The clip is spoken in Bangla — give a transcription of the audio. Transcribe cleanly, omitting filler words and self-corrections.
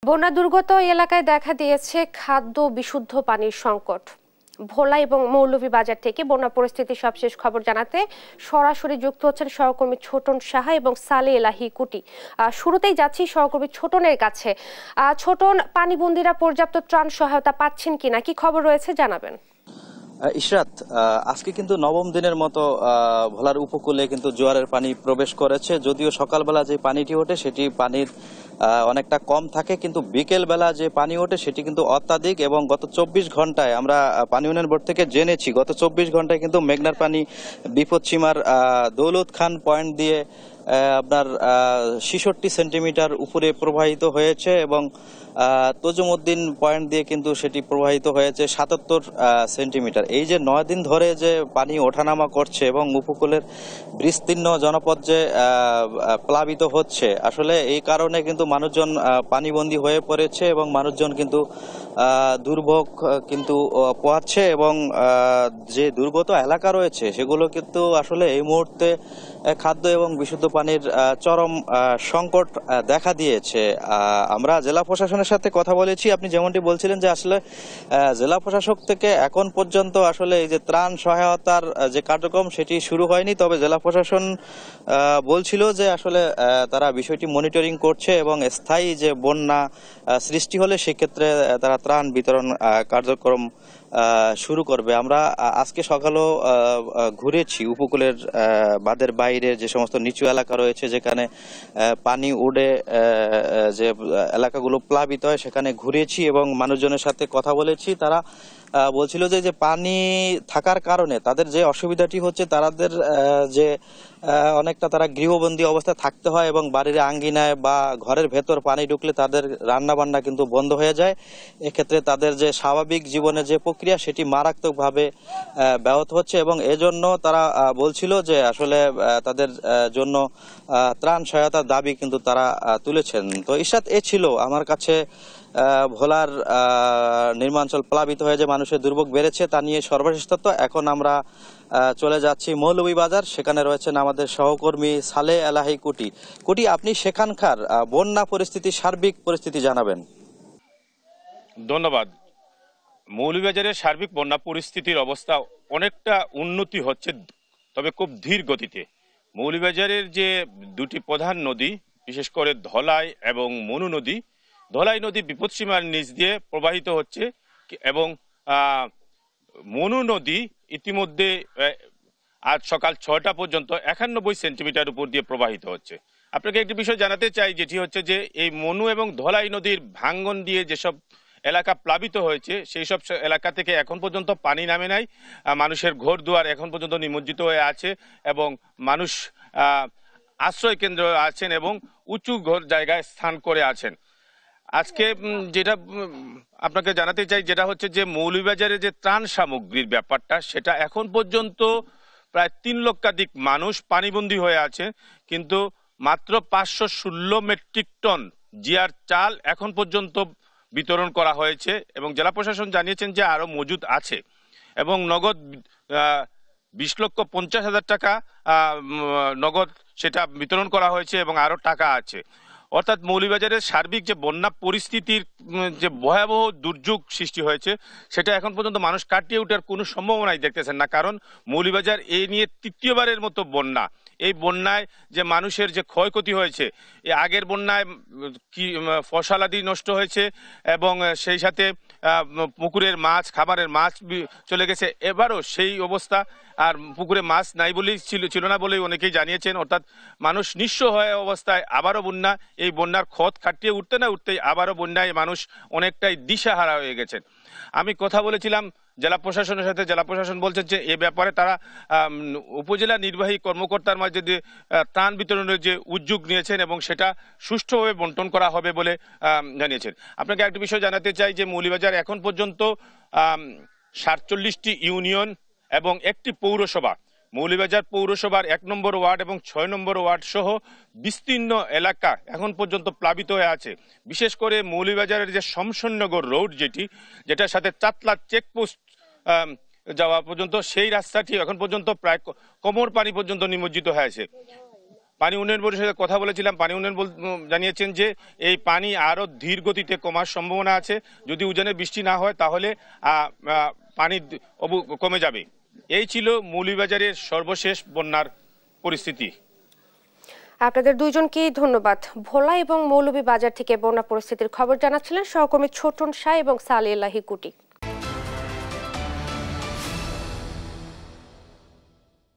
বন্যা দুর্গত এলাকায় দেখা দিয়েছে খাদ্য বিশুদ্ধ পানির সংকট। ভোলা এবং মৌলভীবাজার থেকে বন্যা পরিস্থিতির সবশেষ খবর জানাতে সরাসরি যুক্ত হচ্ছেন সহকর্মী ছোটন সাহা এবং সালে এলাহি কুটি। শুরুতেই যাচ্ছি সহকর্মী ছোটনের কাছে। ছোটন, পানিবন্দীরা পর্যাপ্ত ত্রাণ সহায়তা পাচ্ছেন কিনা, কি খবর রয়েছে জানাবেন। ইশরাত, আজকে কিন্তু নবম দিনের মতো ভোলার উপকূলে কিন্তু জোয়ারের পানি প্রবেশ করেছে। যদিও সকালবেলা যে পানিটি ওঠে সেটি পানির অনেকটা কম থাকে, কিন্তু বিকেল বেলা যে পানি ওঠে সেটি কিন্তু অত্যাধিক। এবং গত 24 ঘন্টায় আমরা পানি উন্নয়ন বোর্ড থেকে জেনেছি, গত 24 ঘন্টায় কিন্তু মেঘনার পানি বিপদসীমার দৌলত খান পয়েন্ট দিয়ে আপনার 66 সেন্টিমিটার উপরে প্রবাহিত হয়েছে এবং তজুমউদ্দিন পয়েন্ট দিয়ে কিন্তু সেটি প্রবাহিত হয়েছে 77 সেন্টিমিটার। এই যে 9 দিন ধরে যে পানি ওঠানামা করছে এবং উপকূলের বিস্তীর্ণ জনপদ যে প্লাবিত হচ্ছে, আসলে এই কারণে কিন্তু মানুষজন পানিবন্দী হয়ে পড়েছে এবং মানুষজন কিন্তু দুর্ভোগ কিন্তু পোহাচ্ছে এবং যে দুর্গত এলাকা রয়েছে সেগুলো কিন্তু আসলে এই মুহূর্তে খাদ্য এবং বিশুদ্ধ পানির চরম সংকট দেখা দিয়েছে। আমরা জেলা প্রশাসনের সাথে কথা বলেছি। আপনি যেমনটি বলছিলেন যে আসলে জেলা প্রশাসক থেকে এখন পর্যন্ত আসলে এই যে ত্রাণ সহায়তার যে কার্যক্রম সেটি শুরু হয়নি, তবে জেলা প্রশাসন বলছিল যে আসলে তারা বিষয়টি মনিটরিং করছে এবং স্থায়ী যে বন্যা সৃষ্টি হলে সেক্ষেত্রে তারা ত্রাণ বিতরণ কার্যক্রম শুরু করবে। আমরা আজকে সকালেও ঘুরেছি উপকূলের বাঁধের বাইরে যে সমস্ত নিচু এলাকা রয়েছে যেখানে পানি উড়ে যে এলাকাগুলো প্লাবিত হয় সেখানে ঘুরেছি এবং মানুষজনের সাথে কথা বলেছি। তারা বলছিল যে পানি থাকার কারণে তাদের যে অসুবিধাটি হচ্ছে, তাদের যে অনেকটা তারা গৃহবন্দী অবস্থায় থাকতে হয় এবং বাড়ির আঙ্গিনায় বা ঘরের ভেতর পানি ঢুকলে তাদের রান্না বান্না কিন্তু বন্ধ হয়ে যায়। এক্ষেত্রে তাদের যে স্বাভাবিক জীবনের যে প্রক্রিয়া সেটি মারাত্মকভাবে ব্যাহত হচ্ছে এবং এজন্য তারা বলছিল যে আসলে তাদের জন্য ত্রাণ সহায়তার দাবি কিন্তু তারা তুলেছেন। তো ইশরাত, এ ছিল আমার কাছে ভোলার নির্মাঞ্চল প্লাবিত হয়ে যে মানুষের দুর্ভোগ বেড়েছে তা নিয়ে সর্বশেষ তথ্য। এখন আমরা চলে যাচ্ছি মৌলভীবাজার, সেখানে রয়েছেন আমাদের সহকর্মী সালে এলাহি কুটি। কুটি, আপনি সেখানকার বন্যা পরিস্থিতি, সার্বিক পরিস্থিতি জানাবেন। ধন্যবাদ। মৌলভীবাজারের সার্বিক বন্যা পরিস্থিতির অবস্থা অনেকটা উন্নতি হচ্ছে, তবে খুব ধীর গতিতে। মৌলভীবাজারের যে দুটি প্রধান নদী, বিশেষ করে ধলাই এবং মনু নদী, ধলাই নদী বিপদসীমার নিচ দিয়ে প্রবাহিত হচ্ছে এবং মনু নদী ইতিমধ্যে আজ সকাল 6টা পর্যন্ত 91 সেন্টিমিটার উপর দিয়ে প্রবাহিত হচ্ছে। আপনাকে একটি বিষয় জানাতে চাই, যেটি হচ্ছে যে এই মনু এবং ধলাই নদীর ভাঙ্গন দিয়ে যেসব এলাকা প্লাবিত হয়েছে সেই সব এলাকা থেকে এখন পর্যন্ত পানি নামে নাই। মানুষের ঘর দুয়ার এখন পর্যন্ত নিমজ্জিত হয়ে আছে এবং মানুষ আশ্রয় কেন্দ্র আছেন এবং উঁচু ঘর জায়গায় স্থান করে আছেন। আজকে যেটা আপনাকে জানাতে চাই, যেটা হচ্ছে যে মৌলভীবাজারে যে ত্রাণ সামগ্রীর ব্যাপারটা, সেটা এখন পর্যন্ত প্রায় 3 লক্ষাধিক মানুষ পানিবন্দী হয়ে আছে, কিন্তু মাত্র 516 মেট্রিক টন জিআর চাল এখন পর্যন্ত বিতরণ করা হয়েছে এবং জেলা প্রশাসন জানিয়েছেন যে আরো মজুদ আছে এবং নগদ 20,50,000 টাকা নগদ সেটা বিতরণ করা হয়েছে এবং আরো টাকা আছে। অর্থাৎ মৌলভীবাজারের সার্বিক যে বন্যা পরিস্থিতির যে ভয়াবহ দুর্যোগ সৃষ্টি হয়েছে সেটা এখন পর্যন্ত মানুষ কাটিয়ে ওঠার কোনো সম্ভাবনাই দেখতেছেন না, কারণ মৌলভীবাজার এই নিয়ে তৃতীয়বারের মতো বন্যা। এই বন্যায় যে মানুষের যে ক্ষয়ক্ষতি হয়েছে, এই আগের বন্যায় কি ফসলাদি নষ্ট হয়েছে এবং সেই সাথে পুকুরের মাছ, খাবারের মাছ চলে গেছে, এবারও সেই অবস্থা। আর পুকুরে মাছ নাই বলেই ছিল না বলেই অনেকেই জানিয়েছেন। অর্থাৎ মানুষ নিঃস্ব হয়ে অবস্থায় আবারও বন্যা, এই বন্যার ক্ষত কাটিয়ে উঠতে না উঠতেই আবারও বন্যায় মানুষ অনেকটাই দিশাহারা হয়ে গেছেন। আমি কথা বলেছিলাম জেলা প্রশাসনের সাথে, জেলা প্রশাসন বলছেন যে এ ব্যাপারে তারা উপজেলা নির্বাহী কর্মকর্তার মাঝে যে ত্রাণ বিতরণের যে উদ্যোগ নিয়েছেন এবং সেটা সুষ্ঠুভাবে বন্টন করা হবে বলে জানিয়েছেন। আপনাকে একটা বিষয় জানাতে চাই যে মৌলভীবাজার এখন পর্যন্ত 47টি ইউনিয়ন এবং একটি পৌরসভা, মৌলভীবাজার পৌরসভার 1 নম্বর ওয়ার্ড এবং 6 নম্বর ওয়ার্ড সহ বিস্তীর্ণ এলাকা এখন পর্যন্ত প্লাবিত হয়ে আছে। বিশেষ করে মৌলভীবাজারের যে শমশননগর রোড, যেটার সাথে চাতলা চেকপোস্ট যাওয়া পর্যন্ত, সেই রাস্তাটি এখন পর্যন্ত প্রায় কোমর পানি পর্যন্ত নিমজ্জিত হয়েছে। পানি উন্নয়ন বোর্ডের সাথে কথা বলেছিলাম। পানি উন্নয়ন বোর্ড জানিয়েছেন যে এই পানি আরো ধীর গতিতে কমার সম্ভাবনা আছে। যদি উজানে বৃষ্টি না হয় তাহলে পানি কমে যাবে। এই ছিল মৌলভীবাজারের সর্বশেষ বন্যার পরিস্থিতি। আপনাদের দুইজনকেই ধন্যবাদ। ভোলা এবং মৌলভীবাজার থেকে বন্যা পরিস্থিতির খবর জানাচ্ছিলেন সহকর্মী ছোটন শাহ এবং সালিয়াল্লাহি কুটি।